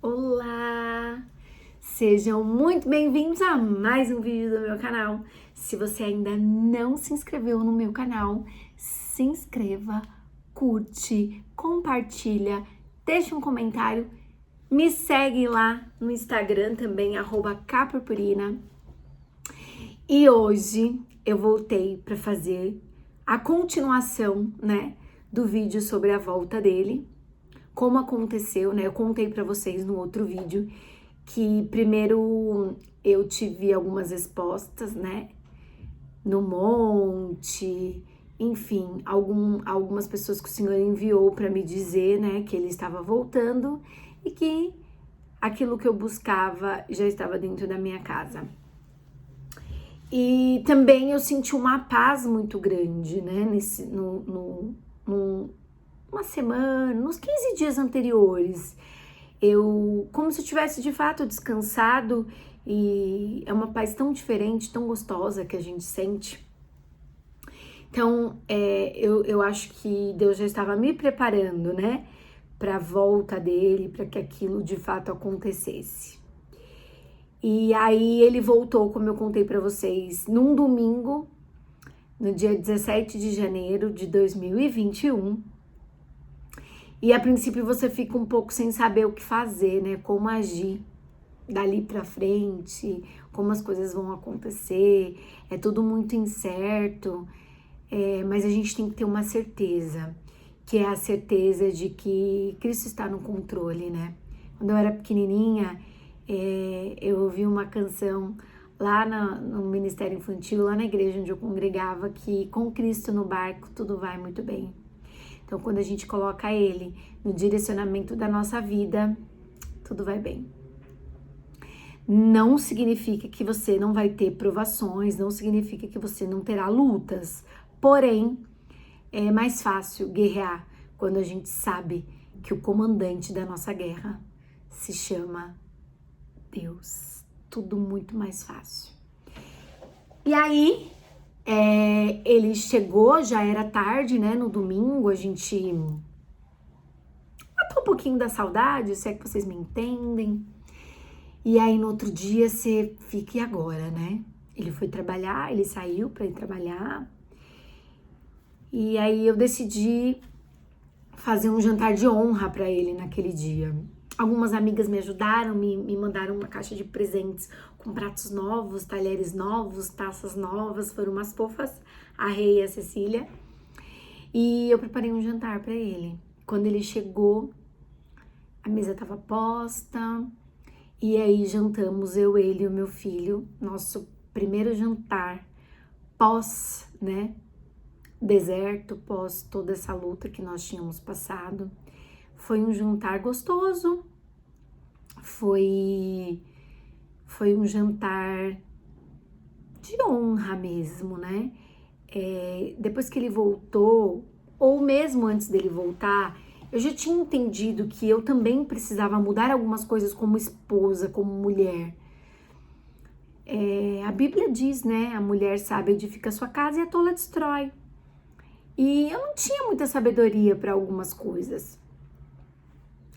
Olá! Sejam muito bem-vindos a mais um vídeo do meu canal. Se você ainda não se inscreveu no meu canal, se inscreva, curte, compartilha, deixa um comentário, me segue lá no Instagram também, @capurpurina. E hoje eu voltei para fazer a continuação, do vídeo sobre a volta dele. Como aconteceu, Eu contei para vocês no outro vídeo que primeiro eu tive algumas respostas, no monte, enfim, algumas pessoas que o Senhor enviou para me dizer, que ele estava voltando e que aquilo que eu buscava já estava dentro da minha casa. E também eu senti uma paz muito grande, uma semana, nos 15 dias anteriores, como se eu tivesse de fato descansado, e é uma paz tão diferente, tão gostosa que a gente sente. Então, eu acho que Deus já estava me preparando, para a volta dele, para que aquilo de fato acontecesse. E aí ele voltou, como eu contei para vocês, num domingo, no dia 17 de janeiro de 2021. E a princípio você fica um pouco sem saber o que fazer, como agir dali pra frente, como as coisas vão acontecer, é tudo muito incerto, mas a gente tem que ter uma certeza, que é a certeza de que Cristo está no controle, Quando eu era pequenininha, eu ouvi uma canção lá no Ministério Infantil, lá na igreja onde eu congregava, que com Cristo no barco tudo vai muito bem. Então, quando a gente coloca Ele no direcionamento da nossa vida, tudo vai bem. Não significa que você não vai ter provações, não significa que você não terá lutas. Porém, é mais fácil guerrear quando a gente sabe que o comandante da nossa guerra se chama Deus. Tudo muito mais fácil. E aí, ele chegou, já era tarde, no domingo, a gente matou um pouquinho da saudade, se é que vocês me entendem. E aí no outro dia você fica, e agora, Ele foi trabalhar, ele saiu para ir trabalhar. E aí eu decidi fazer um jantar de honra para ele naquele dia. Algumas amigas me ajudaram, me mandaram uma caixa de presentes com pratos novos, talheres novos, taças novas, foram umas fofas, a Rei e a Cecília. E eu preparei um jantar para ele. Quando ele chegou, a mesa estava posta, e aí jantamos eu, ele e o meu filho, nosso primeiro jantar pós, deserto, pós toda essa luta que nós tínhamos passado. Foi um jantar gostoso, foi um jantar de honra mesmo, depois que ele voltou, ou mesmo antes dele voltar, eu já tinha entendido que eu também precisava mudar algumas coisas como esposa, como mulher. A Bíblia diz, a mulher sábia edifica sua casa e a tola destrói. E eu não tinha muita sabedoria para algumas coisas.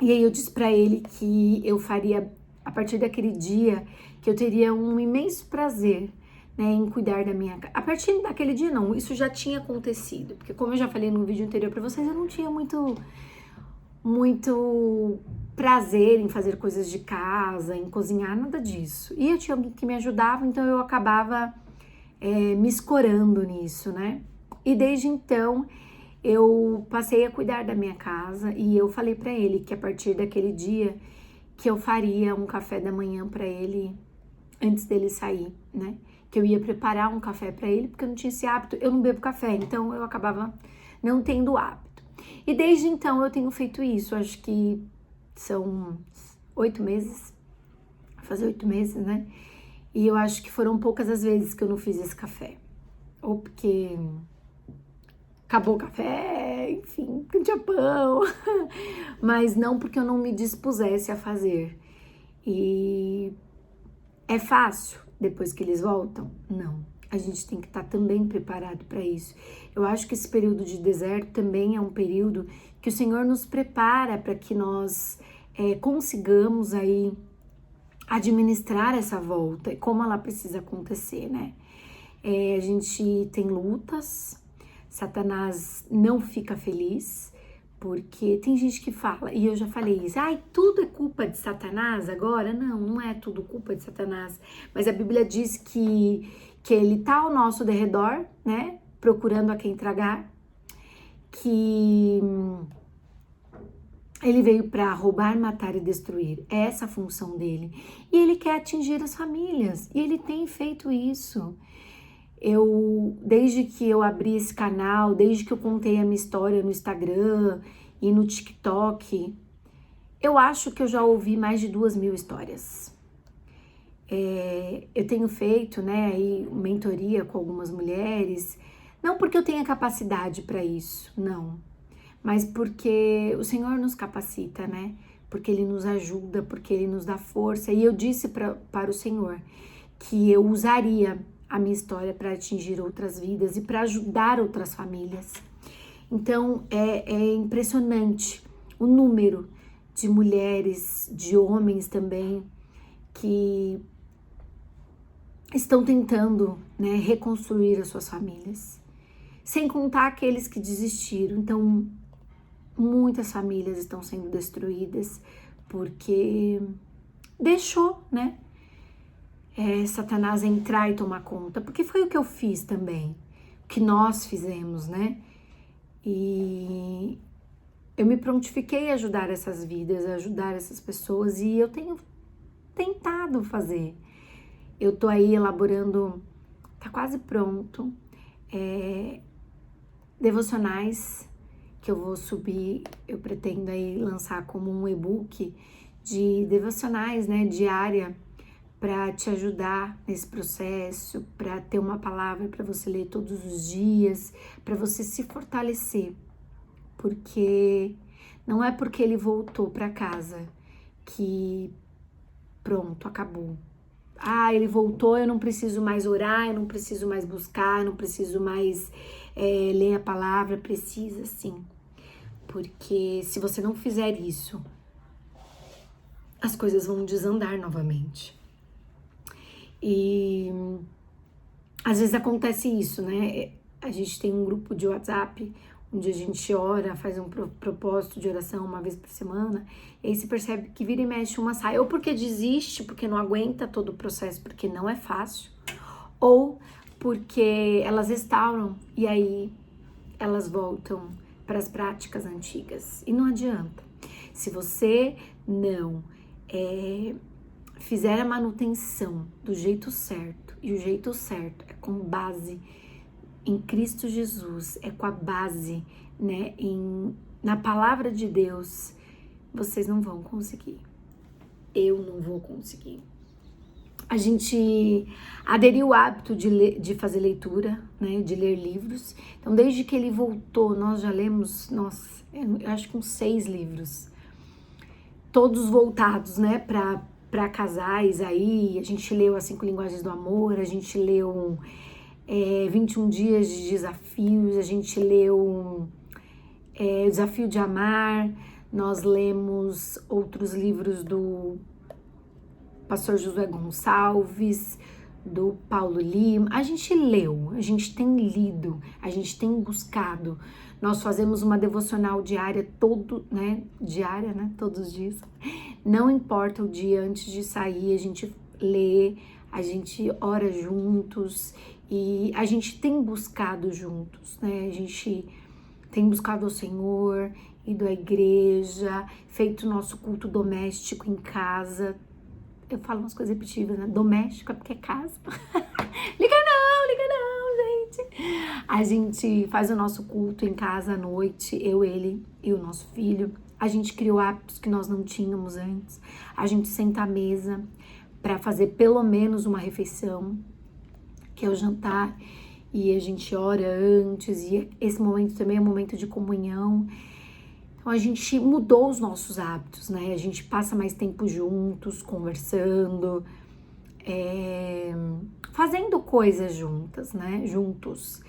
E aí eu disse para ele que eu faria, a partir daquele dia, que eu teria um imenso prazer, em cuidar da minha casa. A partir daquele dia não, isso já tinha acontecido, porque como eu já falei no vídeo anterior para vocês, eu não tinha muito prazer em fazer coisas de casa, em cozinhar, nada disso. E eu tinha alguém que me ajudava, então eu acabava me escorando nisso, E desde então eu passei a cuidar da minha casa, e eu falei para ele que a partir daquele dia que eu faria um café da manhã para ele antes dele sair, Que eu ia preparar um café para ele, porque eu não tinha esse hábito, eu não bebo café, então eu acabava não tendo hábito. E desde então eu tenho feito isso, acho que são 8 meses, vai fazer 8 meses, E eu acho que foram poucas as vezes que eu não fiz esse café. Ou porque acabou o café, enfim, porque não tinha pão. Mas não porque eu não me dispusesse a fazer. E é fácil depois que eles voltam? Não. A gente tem que estar também preparado para isso. Eu acho que esse período de deserto também é um período que o Senhor nos prepara para que nós consigamos aí administrar essa volta e como ela precisa acontecer, né? A gente tem lutas, Satanás não fica feliz, porque tem gente que fala, e eu já falei isso, ai, tudo é culpa de Satanás agora? Não, não é tudo culpa de Satanás, mas a Bíblia diz que ele tá ao nosso derredor, né, procurando a quem tragar, que ele veio para roubar, matar e destruir, é essa a função dele, e ele quer atingir as famílias, e ele tem feito isso. Desde que eu abri esse canal, desde que eu contei a minha história no Instagram e no TikTok, eu acho que eu já ouvi mais de 2.000 histórias. Eu tenho feito, né, aí mentoria com algumas mulheres, não porque eu tenha capacidade para isso, não, mas porque o Senhor nos capacita, né, porque Ele nos ajuda, porque Ele nos dá força, e eu disse para o Senhor que eu usaria a minha história para atingir outras vidas e para ajudar outras famílias. Então, é impressionante o número de mulheres, de homens também, que estão tentando, né, reconstruir as suas famílias. Sem contar aqueles que desistiram. Então, muitas famílias estão sendo destruídas porque deixou, né, Satanás entrar e tomar conta, porque foi o que eu fiz também, o que nós fizemos, né? E eu me prontifiquei a ajudar essas vidas, a ajudar essas pessoas, e eu tenho tentado fazer. Eu tô aí elaborando, tá quase pronto, devocionais que eu vou subir, eu pretendo aí lançar como um e-book de devocionais, né, diária, para te ajudar nesse processo, para ter uma palavra para você ler todos os dias, para você se fortalecer, porque não é porque ele voltou para casa que pronto, acabou. Ah, ele voltou, eu não preciso mais orar, eu não preciso mais buscar, eu não preciso mais ler a palavra. Precisa sim, porque se você não fizer isso, as coisas vão desandar novamente. E às vezes acontece isso, né? A gente tem um grupo de WhatsApp onde a gente ora, faz um propósito de oração uma vez por semana, e aí se percebe que vira e mexe uma sai, ou porque desiste, porque não aguenta todo o processo, porque não é fácil, ou porque elas restauram e aí elas voltam para as práticas antigas. E não adianta. Se você não fizer a manutenção do jeito certo, e o jeito certo é com base em Cristo Jesus, é com a base, né, na palavra de Deus, vocês não vão conseguir. Eu não vou conseguir. A gente aderiu ao hábito de fazer leitura, né, de ler livros. Então, desde que ele voltou, nós já lemos, eu acho que uns 6 livros. Todos voltados, né, para casais aí. A gente leu as 5 Linguagens do Amor, a gente leu 21 Dias de Desafios, a gente leu o Desafio de Amar, nós lemos outros livros do Pastor Josué Gonçalves, do Paulo Lima. A gente leu, a gente tem lido, a gente tem buscado. Nós fazemos uma devocional diária todos os dias. Não importa o dia antes de sair, a gente lê, a gente ora juntos e a gente tem buscado juntos, né? A gente tem buscado o Senhor, ido à igreja, feito nosso culto doméstico em casa. Eu falo umas coisas repetitivas, né? Doméstico é porque é casa. Liga não, gente. A gente faz o nosso culto em casa à noite, eu, ele e o nosso filho. A gente criou hábitos que nós não tínhamos antes. A gente senta à mesa para fazer pelo menos uma refeição, que é o jantar, e a gente ora antes, e esse momento também é um momento de comunhão. Então a gente mudou os nossos hábitos, né? A gente passa mais tempo juntos, conversando, fazendo coisas juntas, né? Juntos.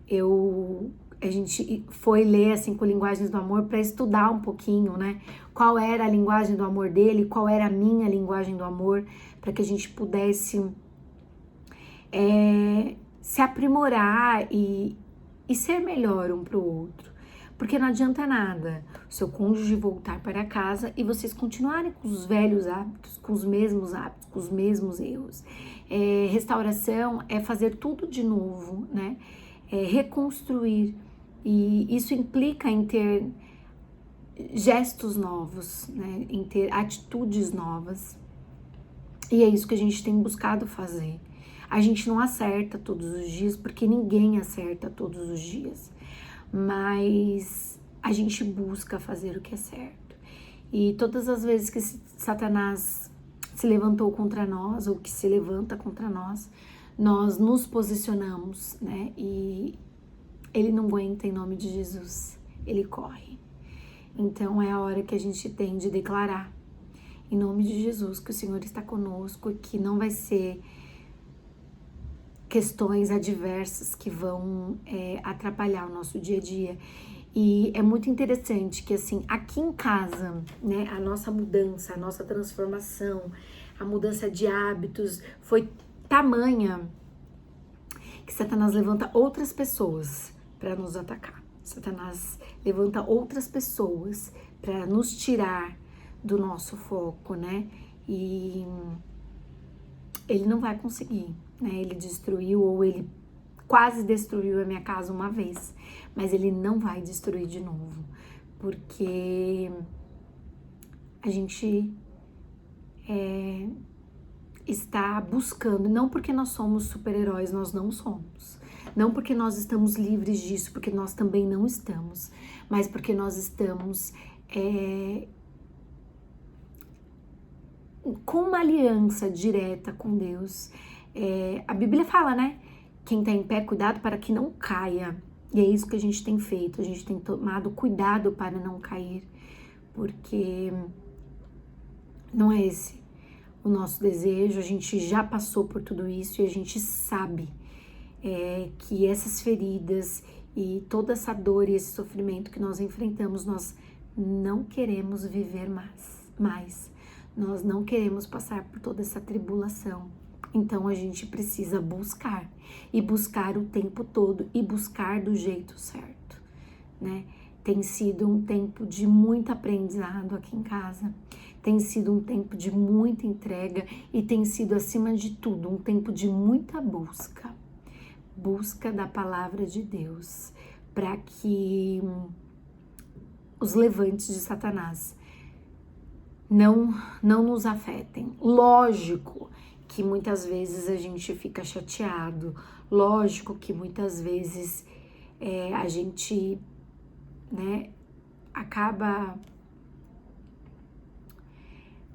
Eu a gente foi ler as 5 linguagens do amor para estudar um pouquinho, né? Qual era a linguagem do amor dele, qual era a minha linguagem do amor, para que a gente pudesse se aprimorar e ser melhor um para o outro. Porque não adianta nada o seu cônjuge voltar para casa e vocês continuarem com os velhos hábitos, com os mesmos hábitos, com os mesmos erros. Restauração é fazer tudo de novo, né? Reconstruir. E isso implica em ter gestos novos, né? Em ter atitudes novas. E é isso que a gente tem buscado fazer. A gente não acerta todos os dias, porque ninguém acerta todos os dias. Mas a gente busca fazer o que é certo. E todas as vezes que Satanás se levantou contra nós, ou que se levanta contra nós, nós nos posicionamos, né? E ele não aguenta em nome de Jesus, ele corre. Então é a hora que a gente tem de declarar, em nome de Jesus, que o Senhor está conosco, que não vai ser questões adversas que vão atrapalhar o nosso dia a dia. E é muito interessante que, assim, aqui em casa, né, a nossa mudança, a nossa transformação, a mudança de hábitos foi tamanha que Satanás levanta outras pessoas para nos atacar. Satanás levanta outras pessoas para nos tirar do nosso foco, né? E ele não vai conseguir, né? Ele destruiu, ou ele quase destruiu a minha casa uma vez, mas ele não vai destruir de novo, porque a gente está buscando, não porque nós somos super-heróis, nós não somos, não porque nós estamos livres disso, porque nós também não estamos, mas porque nós estamos com uma aliança direta com Deus. A Bíblia fala, né? Quem tá em pé, cuidado para que não caia. E é isso que a gente tem feito. A gente tem tomado cuidado para não cair. Porque não é esse o nosso desejo. A gente já passou por tudo isso e a gente sabe que essas feridas e toda essa dor e esse sofrimento que nós enfrentamos, nós não queremos viver mais. Nós não queremos passar por toda essa tribulação. Então a gente precisa buscar, e buscar o tempo todo, e buscar do jeito certo, né? Tem sido um tempo de muito aprendizado aqui em casa, tem sido um tempo de muita entrega, e tem sido, acima de tudo, um tempo de muita busca da palavra de Deus, para que os levantes de Satanás não nos afetem. Lógico que muitas vezes a gente fica chateado, lógico que muitas vezes a gente, né, acaba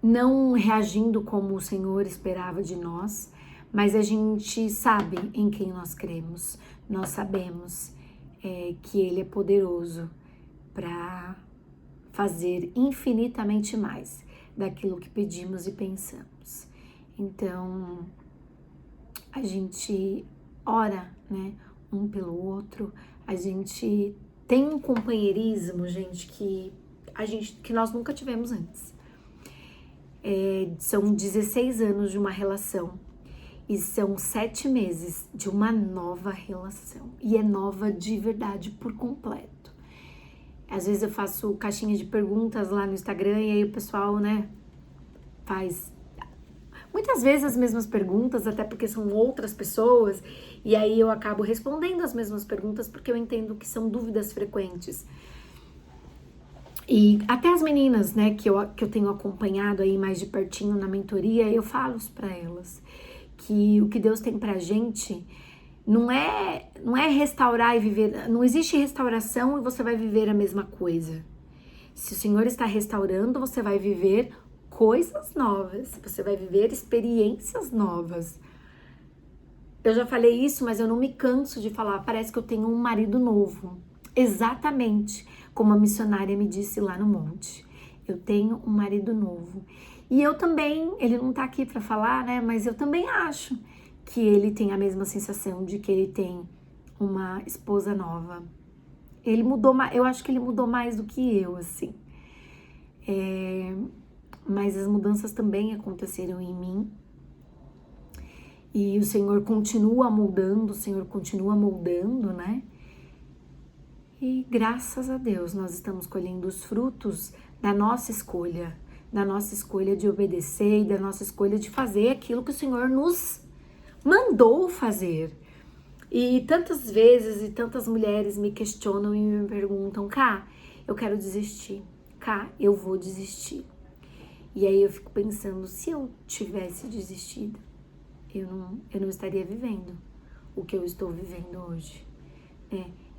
não reagindo como o Senhor esperava de nós, mas a gente sabe em quem nós cremos, nós sabemos que Ele é poderoso para fazer infinitamente mais daquilo que pedimos e pensamos. Então, a gente ora, né, um pelo outro, a gente tem um companheirismo, gente, que nós nunca tivemos antes. São 16 anos de uma relação e são 7 meses de uma nova relação, e é nova de verdade por completo. Às vezes eu faço caixinha de perguntas lá no Instagram e aí o pessoal, né, faz muitas vezes as mesmas perguntas, até porque são outras pessoas, e aí eu acabo respondendo as mesmas perguntas porque eu entendo que são dúvidas frequentes. E até as meninas, né, que eu tenho acompanhado aí mais de pertinho na mentoria, eu falo para elas que o que Deus tem pra gente não é restaurar e viver, não existe restauração e você vai viver a mesma coisa. Se o Senhor está restaurando, você vai viver coisas novas, você vai viver experiências novas. Eu já falei isso, mas eu não me canso de falar, parece que eu tenho um marido novo. Exatamente como a missionária me disse lá no monte. Eu tenho um marido novo. E eu também, ele não tá aqui para falar, né, mas eu também acho que ele tem a mesma sensação de que ele tem uma esposa nova. Ele mudou, eu acho que ele mudou mais do que eu, assim. Mas as mudanças também aconteceram em mim. E o Senhor continua moldando, o Senhor continua moldando, né? E graças a Deus nós estamos colhendo os frutos da nossa escolha de obedecer e da nossa escolha de fazer aquilo que o Senhor nos mandou fazer. E tantas vezes e tantas mulheres me questionam e me perguntam: Cá, eu quero desistir. Cá, eu vou desistir. E aí eu fico pensando, se eu tivesse desistido, eu não estaria vivendo o que eu estou vivendo hoje.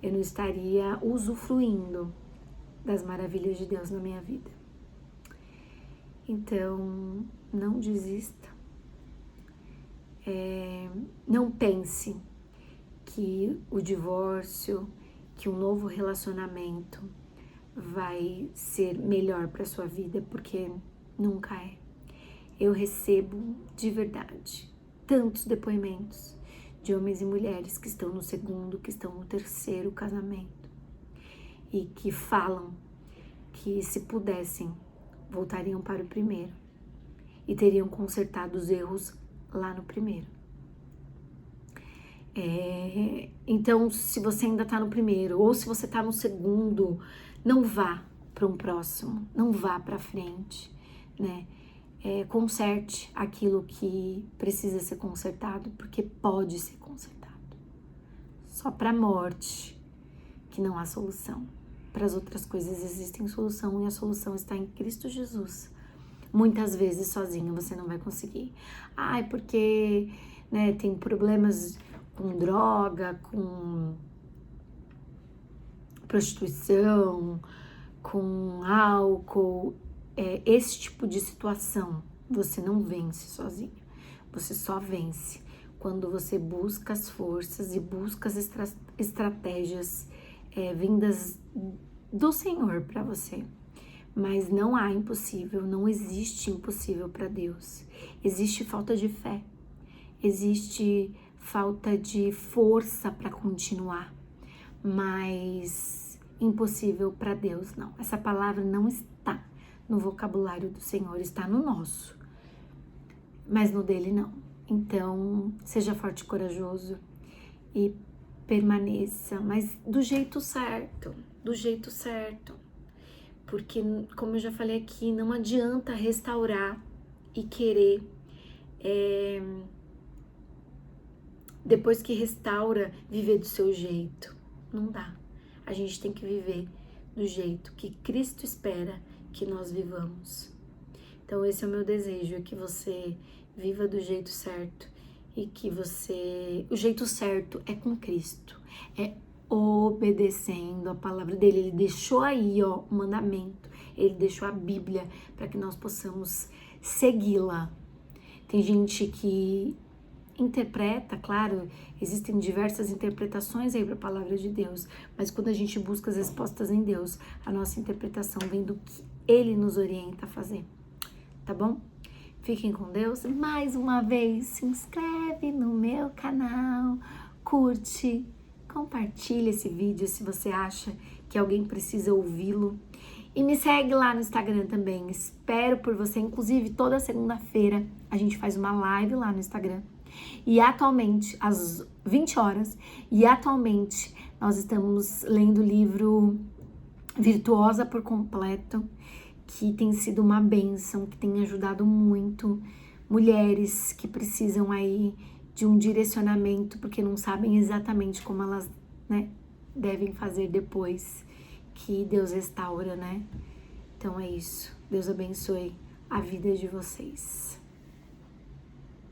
Eu não estaria usufruindo das maravilhas de Deus na minha vida. Então, não desista. Não pense que o divórcio, que um novo relacionamento vai ser melhor para sua vida, porque nunca é. Eu recebo de verdade tantos depoimentos de homens e mulheres que estão no segundo, que estão no terceiro casamento e que falam que, se pudessem, voltariam para o primeiro e teriam consertado os erros lá no primeiro. Então, se você ainda tá no primeiro ou se você tá no segundo, não vá para um próximo, não vá para frente, né? Conserte aquilo que precisa ser consertado, porque pode ser consertado. Só para a morte que não há solução. Para as outras coisas existem solução, e a solução está em Cristo Jesus. Muitas vezes sozinho você não vai conseguir. Porque tem problemas com droga, com prostituição, com álcool. Esse tipo de situação você não vence sozinho. Você só vence quando você busca as forças e busca as estratégias vindas do Senhor para você. Mas não há impossível, não existe impossível para Deus. Existe falta de fé, existe falta de força para continuar, mas impossível para Deus não. Essa palavra não está no vocabulário do Senhor, está no nosso, mas no dele não. Então, seja forte e corajoso e permaneça, mas do jeito certo, porque, como eu já falei aqui, não adianta restaurar e querer, depois que restaura, viver do seu jeito. Não dá. A gente tem que viver do jeito que Cristo espera que nós vivamos. Então, esse é o meu desejo, é que você viva do jeito certo e que o jeito certo é com Cristo, é obedecendo a palavra dele. Ele deixou aí, o mandamento, ele deixou a Bíblia para que nós possamos segui-la. Tem gente que interpreta, claro, existem diversas interpretações aí para a palavra de Deus, mas quando a gente busca as respostas em Deus, a nossa interpretação vem do que ele nos orienta a fazer, tá bom? Fiquem com Deus. Mais uma vez, se inscreve no meu canal, curte, compartilha esse vídeo se você acha que alguém precisa ouvi-lo. E me segue lá no Instagram também. Espero por você. Inclusive, toda segunda-feira a gente faz uma live lá no Instagram. E atualmente, às 20 horas, nós estamos lendo o livro Virtuosa por Completo, que tem sido uma bênção, que tem ajudado muito mulheres que precisam aí de um direcionamento, porque não sabem exatamente como elas, devem fazer depois que Deus restaura, Então é isso. Deus abençoe a vida de vocês.